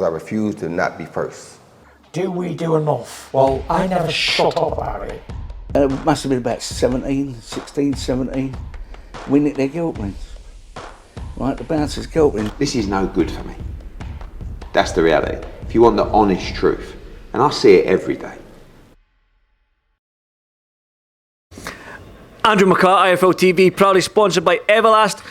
I refuse to not be first. Do we do enough? Well, I never shut up about it. It must have been about 17. We nicked their guilt rings. Right, the bouncer's guilt ring. This is no good for me. That's the reality. If you want the honest truth, and I see it every day. Andrew McCART, IFL TV, proudly sponsored by Everlast.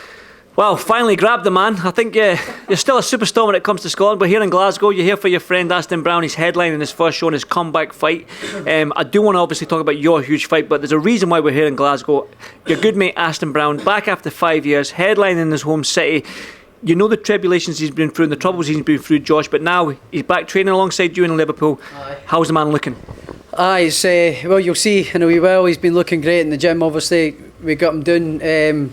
Well, finally grabbed the man. I think you're still a superstar when it comes to Scotland, but here in Glasgow, you're here for your friend Aston Brown. He's headlining his first show in his comeback fight. I do want to obviously talk about your huge fight, but there's a reason why we're here in Glasgow. Your good mate Aston Brown, back after 5 years, headlining in his home city. You know the tribulations he's been through and the troubles he's been through, Josh, but now he's back training alongside you in Liverpool. Aye. How's the man looking? It's, well, you'll see in a wee while. He's been looking great in the gym, obviously. We got him doing...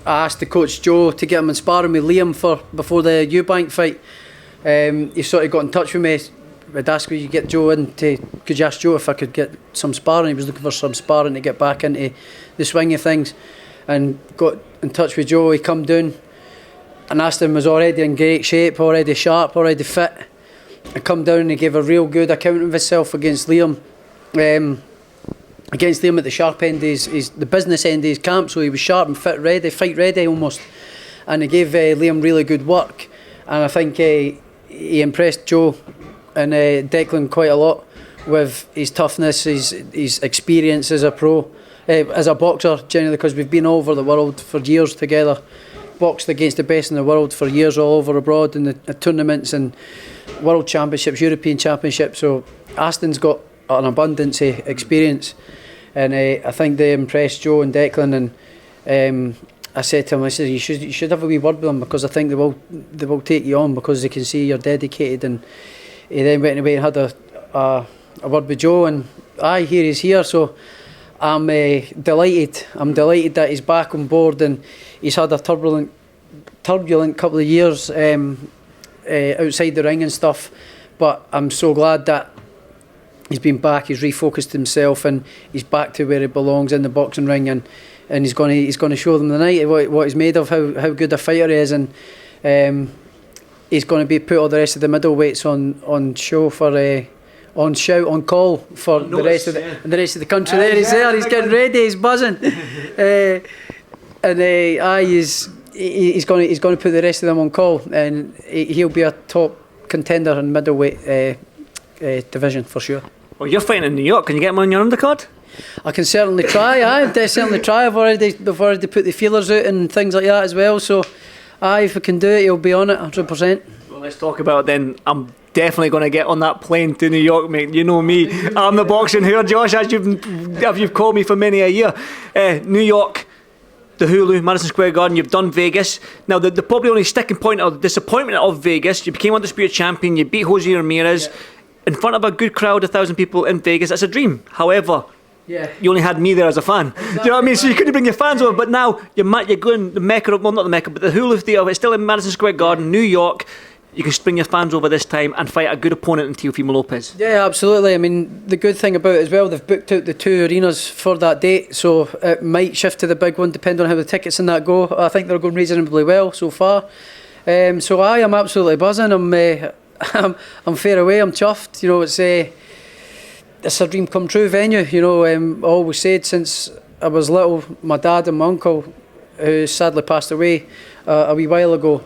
I asked the coach Joe to get him in sparring with Liam before the Eubank fight. He sort of got in touch with me. I'd asked, could you get Joe in could you ask Joe if I could get some sparring? He was looking for some sparring to get back into the swing of things, and got in touch with Joe. He come down, and Aston was already in great shape, already sharp, already fit. I come down and he gave a real good account of himself against Liam. Against Liam at the sharp end, he's the business end of his camp, so he was sharp and fit, ready, fight ready almost. And he gave Liam really good work, and I think he impressed Joe and Declan quite a lot with his toughness, his experience as a pro, as a boxer generally, because we've been all over the world for years together, boxed against the best in the world for years all over abroad in the tournaments and world championships, European championships. So Aston's got an abundance of experience, and I think they impressed Joe and Declan, and I said to him, I said, you should have a wee word with them, because I think they will take you on because they can see you're dedicated. And he then went away and had a word with Joe, and here he's here, so I'm delighted. I'm delighted that he's back on board, and he's had a turbulent couple of years outside the ring and stuff, but I'm so glad that he's been back, he's refocused himself, and he's back to where he belongs in the boxing ring, and he's going to show them tonight what he's made of, how good a fighter he is, and he's going to be put all the rest of the middleweights on show for on call for the rest of the country. There he's there, he's getting ready, he's buzzing, he's going to put the rest of them on call, and he'll be a top contender in middleweight division for sure. Well, you're fighting in New York. Can you get him on your undercard? I can certainly try. I've certainly try. I've already put the feelers out and things like that as well. So, if I can do it, he'll be on it 100%. Well, let's talk about it then. I'm definitely going to get on that plane to New York, mate. You know me. I'm the boxing whore, Josh, as you've called me for many a year. New York, the Hulu, Madison Square Garden. You've done Vegas. Now, the probably only sticking point or disappointment of Vegas, you became undisputed champion. You beat Jose Ramirez. Yeah. In front of a good crowd, 1,000 people in Vegas. That's a dream. However, you only had me there as a fan. Exactly. Do you know what I mean? So you couldn't bring your fans over. But now you're going the Mecca, well, not the Mecca, but the Hulu Theatre. It's still in Madison Square Garden, New York. You can bring your fans over this time and fight a good opponent in Teofimo Lopez. Yeah, absolutely. I mean, the good thing about it as well, they've booked out the 2 arenas for that date, so it might shift to the big one depending on how the tickets and that go. I think they're going reasonably well so far. So I am absolutely buzzing. I'm fair away. I'm chuffed. You know, it's a dream come true venue. You know, I always said since I was little, my dad and my uncle, who sadly passed away a wee while ago,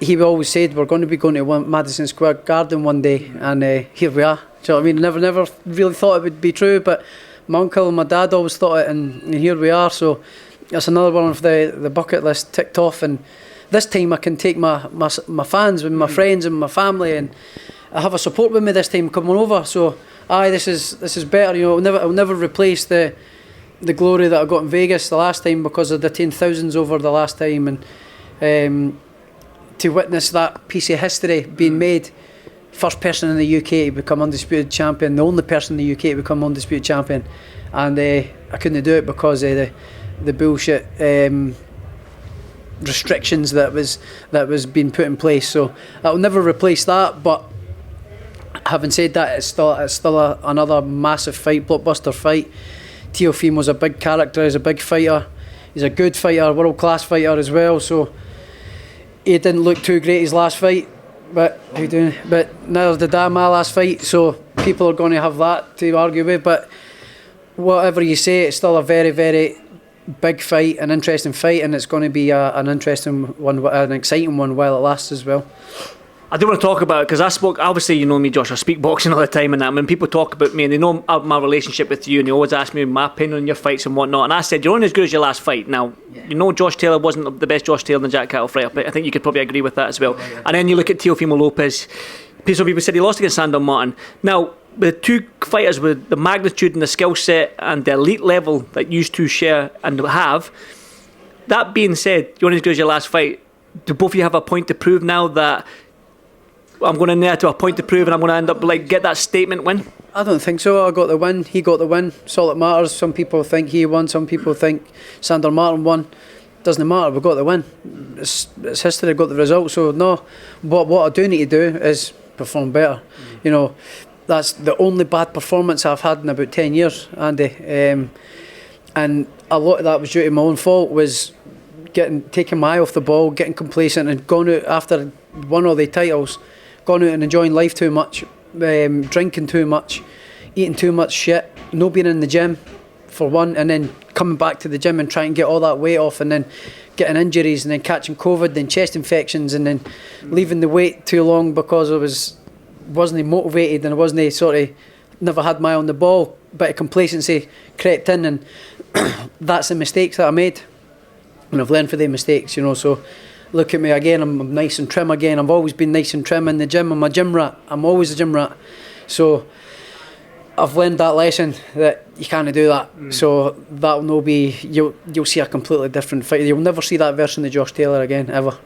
he always said we're going to be going to Madison Square Garden one day, and here we are. Do you know what I mean? Never really thought it would be true, but my uncle and my dad always thought it, and here we are. So that's another one of the bucket list ticked off, and this time I can take my fans and my friends and my family, and I have a support with me this time coming over. So this is better. You know, I'll never replace the glory that I got in Vegas the last time, because of the 10,000s over the last time, and to witness that piece of history being made, first person in the UK to become undisputed champion, the only person in the UK to become undisputed champion, and I couldn't do it because of the bullshit restrictions that was being put in place. So I will never replace that. But having said that, it's still another massive fight, blockbuster fight. Teofimo's a big character, he's a big fighter, he's a good fighter, world class fighter as well. So he didn't look too great his last fight, But how you doing? But neither did I my last fight, so people are going to have that to argue with. But whatever you say, it's still a very, very big fight, an interesting fight, and it's going to be an interesting one, an exciting one while it lasts as well. I do want to talk about it because I spoke. Obviously, you know me, Josh. I speak boxing all the time, and that when people talk about me and they know my relationship with you, and they always ask me my opinion on your fights and whatnot. And I said you're only as good as your last fight. Now, you know, Josh Taylor wasn't the best Josh Taylor in the Jack Cattle fight. I think you could probably agree with that as well. And then you look at Teofimo Lopez. Some people said he lost against Aston Brown. Now, the two fighters with the magnitude and the skill set and the elite level that you two share and have. That being said, you're only as good as your last fight. Do both of you have a point to prove now that? I'm going in there to a point to prove and I'm going to end up get that statement win? I don't think so. I got the win. He got the win. That's all that matters. Some people think he won. Some people think Sander Martin won. Doesn't matter. We got the win. It's history. Got the result. So no. But what I do need to do is perform better. You know, that's the only bad performance I've had in about 10 years, Andy. And a lot of that was due to my own fault. Was taking my eye off the ball, getting complacent, and going out after won all the titles. Gone out and enjoying life too much, drinking too much, eating too much shit, not being in the gym for one, and then coming back to the gym and trying to get all that weight off, and then getting injuries, and then catching COVID, then chest infections, and then leaving the weight too long because I wasn't motivated and I wasn't never had my eye on the ball. Bit of complacency crept in, and that's the mistakes that I made, and I've learned from the mistakes, you know. So look at me again, I'm nice and trim again. I've always been nice and trim in the gym. I'm a gym rat. I'm always a gym rat. So I've learned that lesson that you can't do that. So that'll no be, you'll see a completely different fight. You'll never see that version of Josh Taylor again, ever.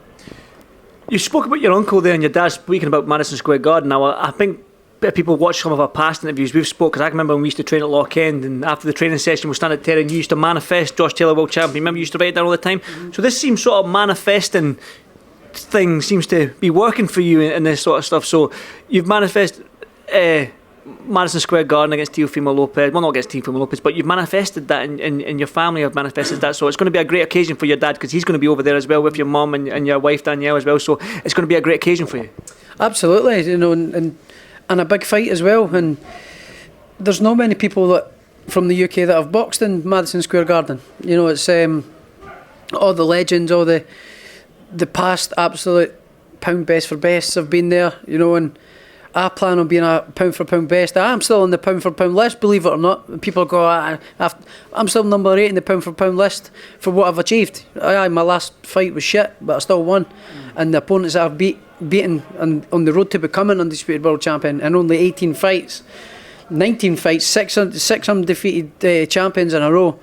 You spoke about your uncle there and your dad speaking about Madison Square Garden. Now, I think if people watch some of our past interviews, we've spoke, because I remember when we used to train at Loch End, and after the training session we stand at Terry and you used to manifest Josh Taylor world champion. Remember you used to write it down all the time? So this seems sort of manifesting thing seems to be working for you in this sort of stuff. So you've manifested Madison Square Garden against Teofimo Lopez. Well, not against Teofimo Lopez, but you've manifested that in your family have manifested that. So it's going to be a great occasion for your dad, because he's going to be over there as well with your mum and your wife Danielle as well. So it's going to be a great occasion for you. Absolutely, you know, and a big fight as well. And there's not many people that from the UK that have boxed in Madison Square Garden. You know, it's all the legends, all the past absolute pound best for bests have been there, you know, and I plan on being a pound for pound best. I'm still on the pound for pound list, believe it or not. People go, I'm still number 8 in the pound for pound list for what I've achieved. My last fight was shit, but I still won. And the opponents that I've beaten on the road to becoming undisputed world champion in only 18 fights, 19 fights, 6 undefeated champions in a row.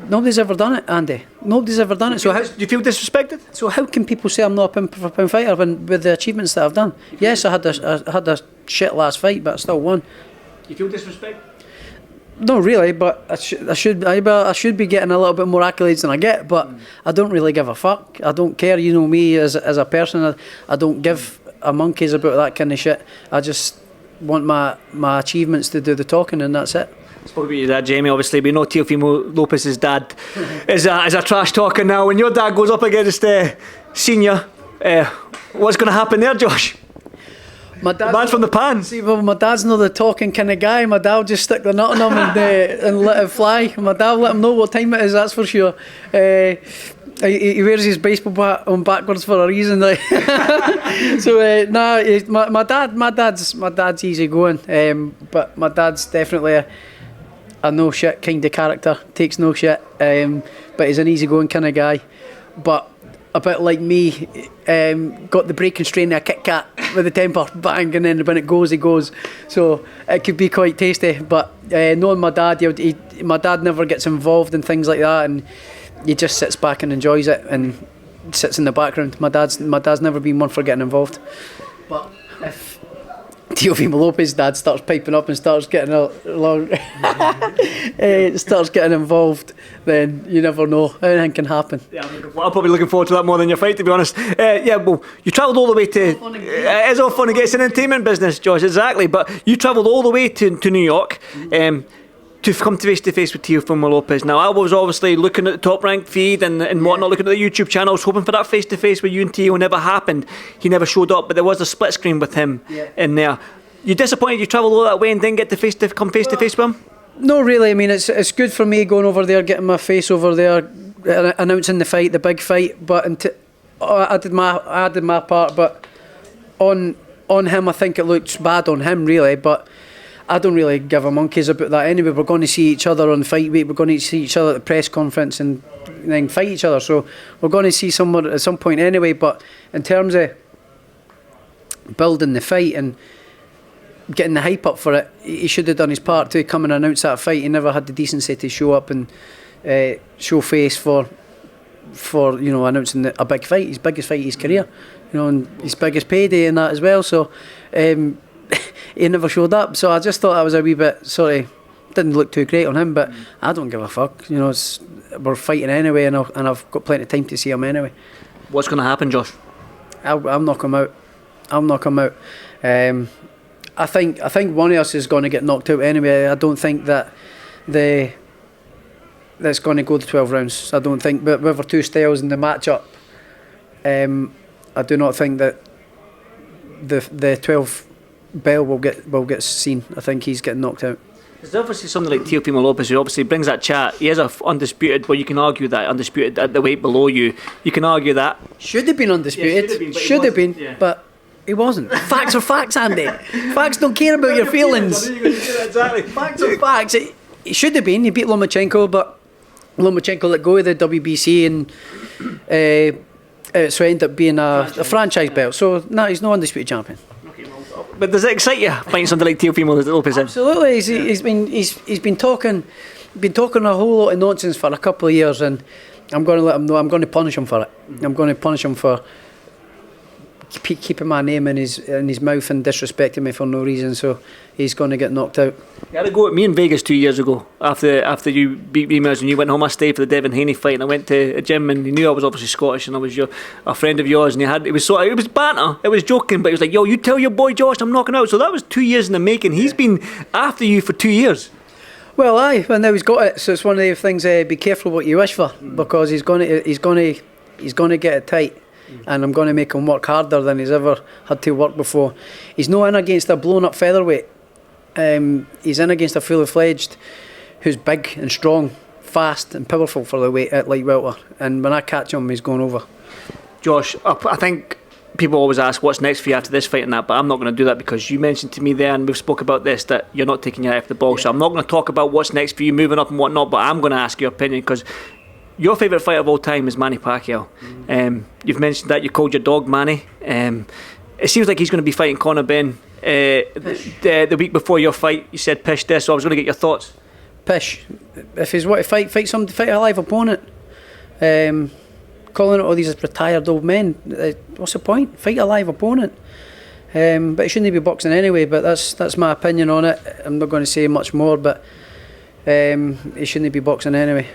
Nobody's ever done it, Andy. Nobody's ever done it. So do you feel disrespected? So how can people say I'm not a pound for pound fighter with the achievements that I've done? Yes, I had a shit last fight, but I still won. You feel disrespected? No, really, but I should be getting a little bit more accolades than I get. But I don't really give a fuck. I don't care. You know me as a person. I don't give a monkeys about that kind of shit. I just want my achievements to do the talking, and that's it. Spoke about your dad, Jamie. Obviously, we know Teofimo Lopez's dad is a trash talker now. When your dad goes up against Senior, what's going to happen there, Josh? The man's from the pan. See, well, my dad's not the talking kind of guy. My dad will just stick the nut on him and let it fly. My dad will let him know what time it is, that's for sure. He wears his baseball bat on backwards for a reason. Like. So my dad's easy going, but my dad's definitely a no shit kind of character. Takes no shit, but he's an easy going kind of guy. But a bit like me, got the breaking strain of a Kit Kat with the temper, bang, and then when it goes, he goes. So it could be quite tasty. But knowing my dad, my dad never gets involved in things like that, and he just sits back and enjoys it and sits in the background. My dad's never been one for getting involved. But if Teofimo Lopez's dad starts piping up and starts getting starts getting involved, then you never know. Anything can happen. Yeah, I'm probably looking forward to that more than your fight, to be honest. Well, you travelled all the way to... It's all fun and games. It's an entertainment business, Josh, exactly. But you travelled all the way to New York. to come to face with Teofimo Lopez. Now, I was obviously looking at the Top Rank feed and whatnot, looking at the YouTube channel. I was hoping for that face-to-face with you and Teo. Never happened. He never showed up, but there was a split screen with him in there. You disappointed you travelled all that way and didn't get to come face-to-face with him? No, really. I mean, it's good for me going over there, getting my face over there, announcing the fight, the big fight. But I did my part. But on him, I think it looks bad on him, really. But I don't really give a monkeys about that anyway. We're going to see each other on fight week. We're going to see each other at the press conference and then fight each other. So we're going to see someone at some point anyway. But in terms of building the fight and getting the hype up for it, he should have done his part to come and announce that fight. He never had the decency to show up and show face for announcing a big fight, his biggest fight of his career, and his biggest payday in that as well. So he never showed up. So I just thought that was a wee bit didn't look too great on him. But I don't give a fuck. We're fighting anyway, and I've got plenty of time to see him anyway. What's going to happen, Josh? I'll knock him out. I think one of us is going to get knocked out anyway. I don't think that that's going to go to 12 rounds. I don't think, but with our two styles in the matchup, I do not think that the 12 bell will get seen. I think he's getting knocked out. There's obviously something like Teofimo Lopez who obviously brings that chat. He is undisputed, but you can argue that undisputed at the weight below you. You can argue that. Should have been undisputed. Should have been, but he wasn't. Facts are facts, Andy. Facts don't care about your feelings. Exactly. Facts are facts. It should have been. He beat Lomachenko, but Lomachenko let go of the WBC and so it ended up being a franchise belt. So no, he's no undisputed champion. But does it excite you fighting something like Teofimo Lopez? Absolutely. He's been talking a whole lot of nonsense for a couple of years, and I'm going to let him know. I'm going to punish him for it. I'm going to punish him for keeping my name in his mouth and disrespecting me for no reason. So he's going to get knocked out. You had a go at me in Vegas 2 years ago after you beat me and you went home. I stayed for the Devin Haney fight, and I went to a gym, and he knew I was obviously Scottish and I was a friend of yours, and it was banter, it was joking, but he was like, yo, you tell your boy Josh I'm knocking out. So that was 2 years in the making. He's been after you for 2 years. Well, aye, and now he's got it. So it's one of the things. Be careful what you wish for, because he's going to get it tight. And I'm going to make him work harder than he's ever had to work before. He's not in against a blown up featherweight. He's in against a fully fledged who's big and strong, fast and powerful for the weight at light welter. And when I catch him, he's going over. Josh, I think people always ask what's next for you after this fight and that, but I'm not going to do that, because you mentioned to me there, and we've spoke about this, that you're not taking your eye off the ball. So I'm not going to talk about what's next for you moving up and whatnot, but I'm going to ask your opinion, because your favourite fighter of all time is Manny Pacquiao. You've mentioned that you called your dog Manny. It seems like he's going to be fighting Conor Benn the week before your fight. You said pish this, so I was going to get your thoughts. Pish. If he's want to fight a live opponent. Calling it all these retired old men. What's the point? Fight a live opponent. But he shouldn't be boxing anyway. But that's my opinion on it. I'm not going to say much more. But he shouldn't be boxing anyway.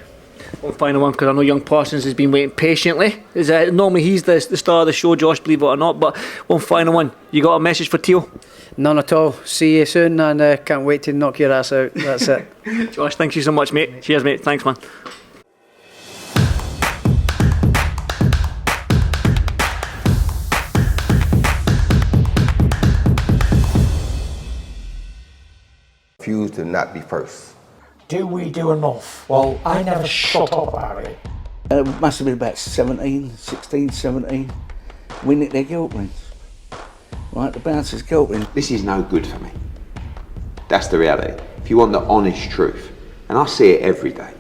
One final one, because I know young Parsons has been waiting patiently. Normally he's the star of the show, Josh, believe it or not. But one final one. You got a message for Teo? None at all. See you soon, and can't wait to knock your ass out. That's it. Josh, thank you so much, mate. Cheers, mate. Thanks, man. Refuse to not be first. Do we do enough? Well, I never shut up about it. And it must have been about 16, 17. We nicked their guilt rings. Right, the bouncer's guilt ring. This is no good for me. That's the reality. If you want the honest truth, and I see it every day,